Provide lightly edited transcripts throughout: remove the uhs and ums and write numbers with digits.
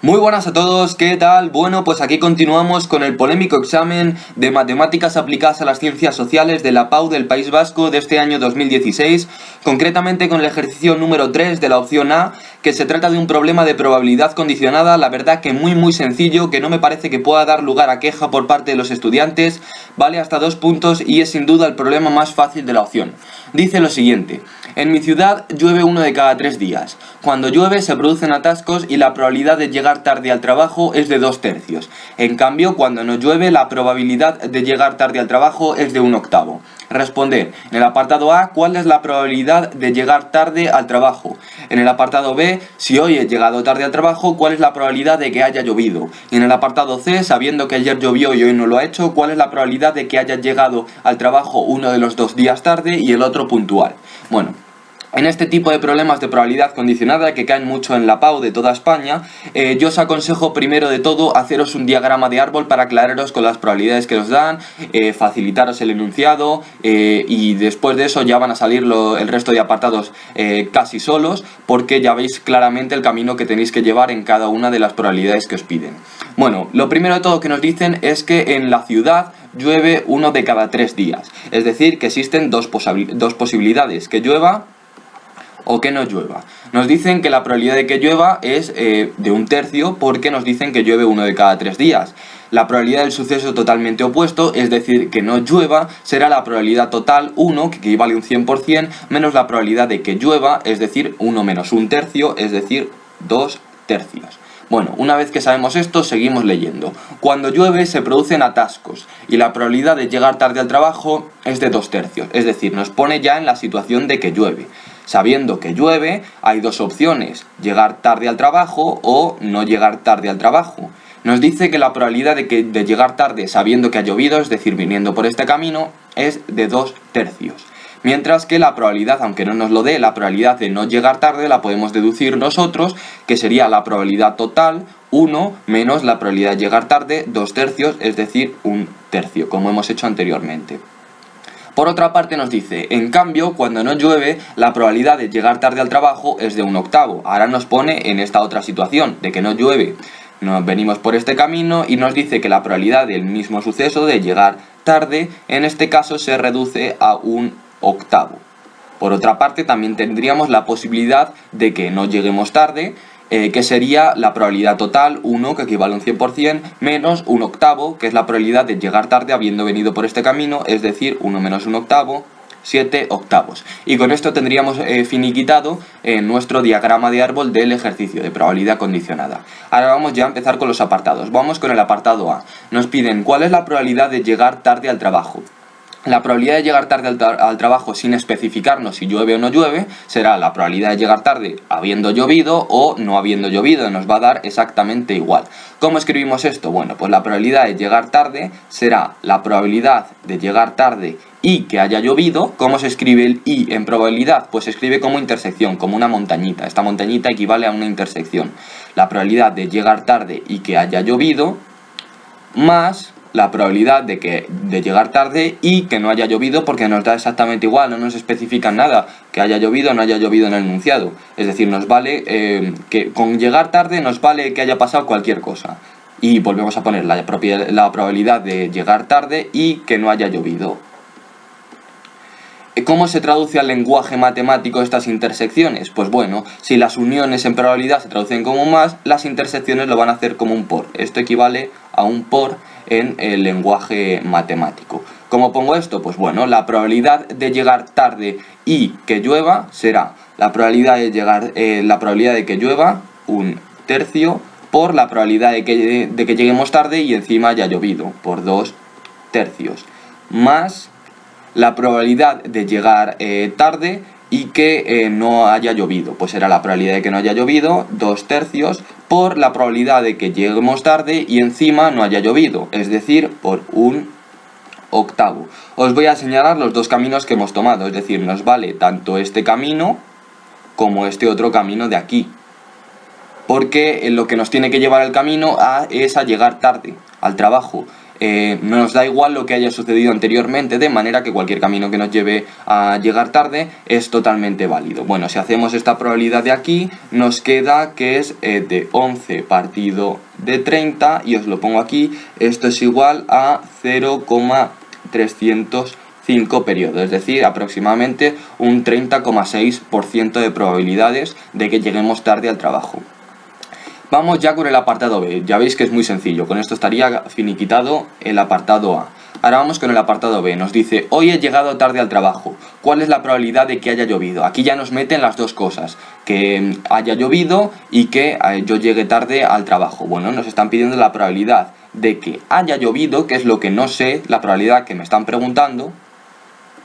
Muy buenas a todos, ¿qué tal? Bueno, pues aquí continuamos con el polémico examen de Matemáticas aplicadas a las Ciencias Sociales de la PAU del País Vasco de este año 2016, concretamente con el ejercicio número 3 de la opción A, que se trata de un problema de probabilidad condicionada, la verdad que muy sencillo, que no me parece que pueda dar lugar a queja por parte de los estudiantes, vale hasta 2 puntos y es sin duda el problema más fácil de la opción. Dice lo siguiente: en mi ciudad llueve 1 de cada 3 días. Cuando llueve se producen atascos y la probabilidad de llegar tarde al trabajo es de 2/3. En cambio, cuando no llueve, la probabilidad de llegar tarde al trabajo es de 1/8. Responder. En el apartado A, ¿cuál es la probabilidad de llegar tarde al trabajo? En el apartado B, si hoy he llegado tarde al trabajo, ¿cuál es la probabilidad de que haya llovido? Y en el apartado C, sabiendo que ayer llovió y hoy no lo ha hecho, ¿cuál es la probabilidad de que haya llegado al trabajo uno de los 2 días tarde y el otro puntual? Bueno, en este tipo de problemas de probabilidad condicionada que caen mucho en la PAU de toda España, yo os aconsejo primero de todo haceros un diagrama de árbol para aclararos con las probabilidades que os dan, facilitaros el enunciado y después de eso ya van a salir el resto de apartados casi solos, porque ya veis claramente el camino que tenéis que llevar en cada una de las probabilidades que os piden. Bueno, lo primero de todo que nos dicen es que en la ciudad llueve 1 de cada 3 días, es decir, que existen dos posibilidades, que llueva o que no llueva. Nos dicen que la probabilidad de que llueva es de 1/3 porque nos dicen que llueve 1 de cada 3 días. La probabilidad del suceso totalmente opuesto, es decir, que no llueva, será la probabilidad total 1, que equivale a un 100%, menos la probabilidad de que llueva, es decir, 1 menos 1/3, es decir, 2/3. Bueno, una vez que sabemos esto, seguimos leyendo. Cuando llueve se producen atascos y la probabilidad de llegar tarde al trabajo es de 2/3, es decir, nos pone ya en la situación de que llueve. Sabiendo que llueve, hay dos opciones: llegar tarde al trabajo o no llegar tarde al trabajo. Nos dice que la probabilidad de llegar tarde sabiendo que ha llovido, es decir, viniendo por este camino, es de 2/3. Mientras que la probabilidad, aunque no nos lo dé, la probabilidad de no llegar tarde la podemos deducir nosotros, que sería la probabilidad total 1 menos la probabilidad de llegar tarde 2/3, es decir, 1/3, como hemos hecho anteriormente. Por otra parte nos dice, en cambio, cuando no llueve, la probabilidad de llegar tarde al trabajo es de 1/8. Ahora nos pone en esta otra situación, de que no llueve. Nos venimos por este camino y nos dice que la probabilidad del mismo suceso de llegar tarde, en este caso se reduce a 1/8. Por otra parte, también tendríamos la posibilidad de que no lleguemos tarde, que sería la probabilidad total 1, que equivale a un 100%, menos 1/8, que es la probabilidad de llegar tarde habiendo venido por este camino, es decir, 1 menos 1/8, 7/8. Y con esto tendríamos finiquitado nuestro diagrama de árbol del ejercicio de probabilidad condicionada. Ahora vamos ya a empezar con los apartados. Vamos con el apartado A. Nos piden cuál es la probabilidad de llegar tarde al trabajo. La probabilidad de llegar tarde al trabajo sin especificarnos si llueve o no llueve será la probabilidad de llegar tarde habiendo llovido o no habiendo llovido, nos va a dar exactamente igual. ¿Cómo escribimos esto? Bueno, pues la probabilidad de llegar tarde será la probabilidad de llegar tarde y que haya llovido. ¿Cómo se escribe el y en probabilidad? Pues se escribe como intersección, como una montañita. Esta montañita equivale a una intersección. La probabilidad de llegar tarde y que haya llovido más la probabilidad de llegar tarde y que no haya llovido, porque nos da exactamente igual, no nos especifican nada, que haya llovido o no haya llovido en el enunciado. Es decir, nos vale que con llegar tarde nos vale que haya pasado cualquier cosa. Y volvemos a poner la probabilidad de llegar tarde y que no haya llovido. ¿Cómo se traduce al lenguaje matemático estas intersecciones? Pues bueno, si las uniones en probabilidad se traducen como un más, las intersecciones lo van a hacer como un por. Esto equivale a un por en el lenguaje matemático. ¿Cómo pongo esto? Pues bueno, la probabilidad de llegar tarde y que llueva será la probabilidad de que llueva 1/3 por la probabilidad de que lleguemos tarde y encima haya llovido por 2/3 más la probabilidad de llegar tarde y que no haya llovido, pues será la probabilidad de que no haya llovido 2/3 por la probabilidad de que lleguemos tarde y encima no haya llovido, es decir, por 1/8. Os voy a señalar los dos caminos que hemos tomado, es decir, nos vale tanto este camino como este otro camino de aquí, porque lo que nos tiene que llevar el camino es a llegar tarde al trabajo. nos da igual lo que haya sucedido anteriormente, de manera que cualquier camino que nos lleve a llegar tarde es totalmente válido. Bueno, si hacemos esta probabilidad de aquí, nos queda que es de 11 partido de 30, y os lo pongo aquí, esto es igual a 0,305 periodos, es decir, aproximadamente un 30,6% de probabilidades de que lleguemos tarde al trabajo. Vamos ya con el apartado B, ya veis que es muy sencillo, con esto estaría finiquitado el apartado A. Ahora vamos con el apartado B, nos dice, hoy he llegado tarde al trabajo, ¿cuál es la probabilidad de que haya llovido? Aquí ya nos meten las dos cosas, que haya llovido y que yo llegue tarde al trabajo. Bueno, nos están pidiendo la probabilidad de que haya llovido, que es lo que no sé, la probabilidad que me están preguntando,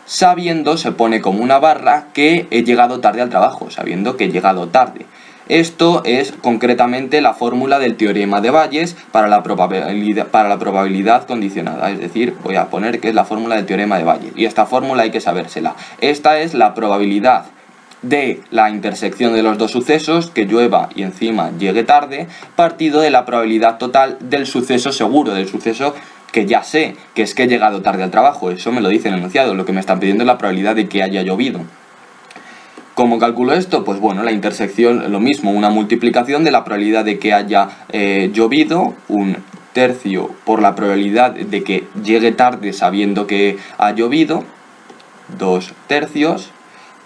sabiendo, se pone como una barra, que he llegado tarde al trabajo, sabiendo que he llegado tarde. Esto es concretamente la fórmula del teorema de Bayes para la probabilidad condicionada, es decir, voy a poner que es la fórmula del teorema de Bayes, y esta fórmula hay que sabérsela. Esta es la probabilidad de la intersección de los dos sucesos, que llueva y encima llegue tarde, partido de la probabilidad total del suceso seguro, del suceso que ya sé, que es que he llegado tarde al trabajo. Eso me lo dice el enunciado, lo que me están pidiendo es la probabilidad de que haya llovido. ¿Cómo calculo esto? Pues bueno, la intersección, lo mismo, una multiplicación de la probabilidad de que haya llovido, un tercio por la probabilidad de que llegue tarde sabiendo que ha llovido, 2 tercios,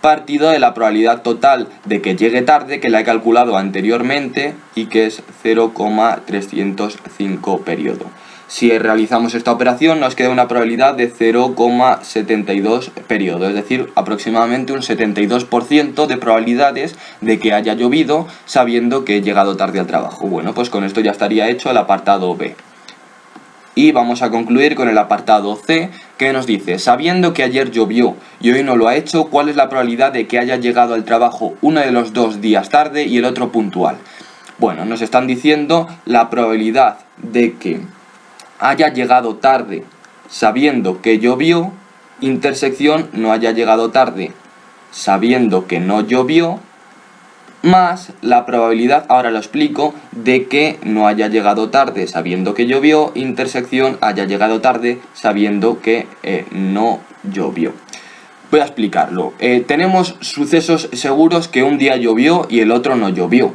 partido de la probabilidad total de que llegue tarde, que la he calculado anteriormente y que es 0,305 periodo. Si realizamos esta operación nos queda una probabilidad de 0,72 periodos, es decir, aproximadamente un 72% de probabilidades de que haya llovido sabiendo que he llegado tarde al trabajo. Bueno, pues con esto ya estaría hecho el apartado B. Y vamos a concluir con el apartado C, que nos dice, sabiendo que ayer llovió y hoy no lo ha hecho, ¿cuál es la probabilidad de que haya llegado al trabajo uno de los dos días tarde y el otro puntual? Bueno, nos están diciendo la probabilidad de que haya llegado tarde sabiendo que llovió, intersección no haya llegado tarde sabiendo que no llovió, más la probabilidad, ahora lo explico, de que no haya llegado tarde sabiendo que llovió, intersección haya llegado tarde sabiendo que no llovió. Voy a explicarlo. Tenemos sucesos seguros que un día llovió y el otro no llovió.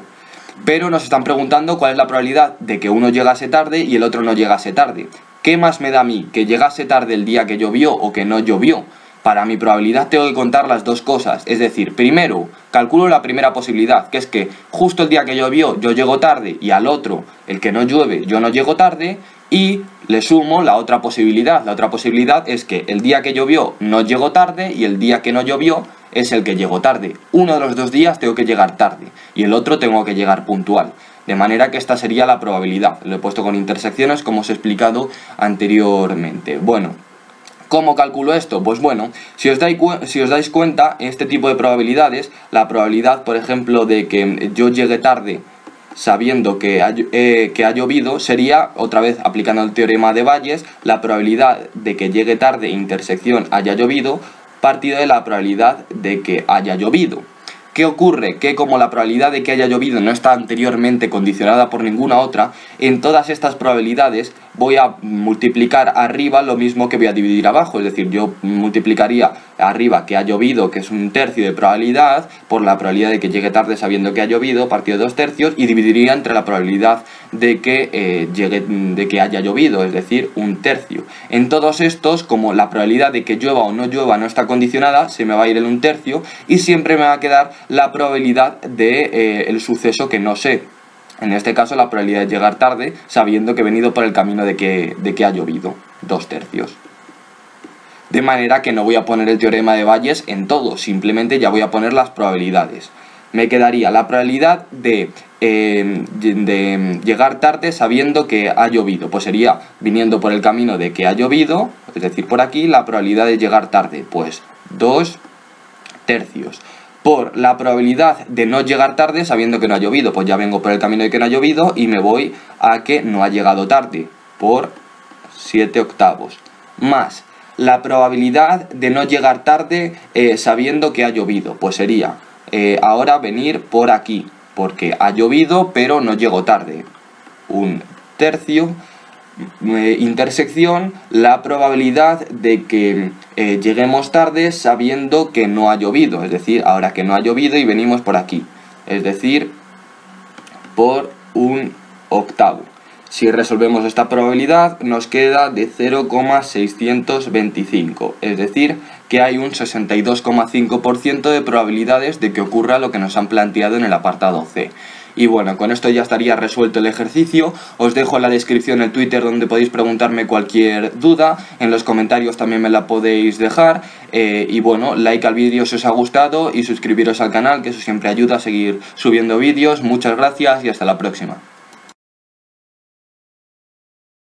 Pero nos están preguntando cuál es la probabilidad de que uno llegase tarde y el otro no llegase tarde. ¿Qué más me da a mí? ¿Que llegase tarde el día que llovió o que no llovió? Para mi probabilidad tengo que contar las dos cosas. Es decir, primero calculo la primera posibilidad, que es que justo el día que llovió yo llego tarde y al otro, el que no llueve, yo no llego tarde, y le sumo la otra posibilidad. La otra posibilidad es que el día que llovió no llego tarde y el día que no llovió es el que llego tarde. Uno de los dos días tengo que llegar tarde y el otro tengo que llegar puntual. De manera que esta sería la probabilidad. Lo he puesto con intersecciones como os he explicado anteriormente. Bueno, ¿cómo calculo esto? Pues bueno, si os dais cuenta, este tipo de probabilidades, la probabilidad, por ejemplo, de que yo llegue tarde sabiendo que ha llovido, sería, otra vez aplicando el teorema de Bayes, la probabilidad de que llegue tarde, intersección, haya llovido, partido de la probabilidad de que haya llovido. ¿Qué ocurre? Que como la probabilidad de que haya llovido no está anteriormente condicionada por ninguna otra, en todas estas probabilidades voy a multiplicar arriba lo mismo que voy a dividir abajo. Es decir, yo multiplicaría arriba que ha llovido, que es un tercio de probabilidad, por la probabilidad de que llegue tarde sabiendo que ha llovido, partido de 2 tercios, y dividiría entre la probabilidad de que haya llovido, es decir, un tercio. En todos estos, como la probabilidad de que llueva o no llueva no está condicionada, se me va a ir el 1 tercio y siempre me va a quedar la probabilidad de el suceso que no sé. En este caso la probabilidad de llegar tarde sabiendo que he venido por el camino de que ha llovido, 2 tercios. De manera que no voy a poner el teorema de Bayes en todo, simplemente ya voy a poner las probabilidades. Me quedaría la probabilidad de llegar tarde sabiendo que ha llovido. Pues sería viniendo por el camino de que ha llovido, es decir, por aquí, la probabilidad de llegar tarde, pues 2 tercios. Por la probabilidad de no llegar tarde sabiendo que no ha llovido, pues ya vengo por el camino de que no ha llovido y me voy a que no ha llegado tarde, por 7 octavos. Más la probabilidad de no llegar tarde sabiendo que ha llovido, pues sería ahora venir por aquí, porque ha llovido pero no llego tarde, 1 tercio, intersección la probabilidad de que lleguemos tarde sabiendo que no ha llovido, es decir, ahora que no ha llovido y venimos por aquí, es decir, por 1/8. Si resolvemos esta probabilidad nos queda de 0,625, es decir, que hay un 62,5% de probabilidades de que ocurra lo que nos han planteado en el apartado C. Y bueno, con esto ya estaría resuelto el ejercicio. Os dejo en la descripción el Twitter donde podéis preguntarme cualquier duda. En los comentarios también me la podéis dejar. Y bueno, like al vídeo si os ha gustado y suscribiros al canal, que eso siempre ayuda a seguir subiendo vídeos. Muchas gracias y hasta la próxima.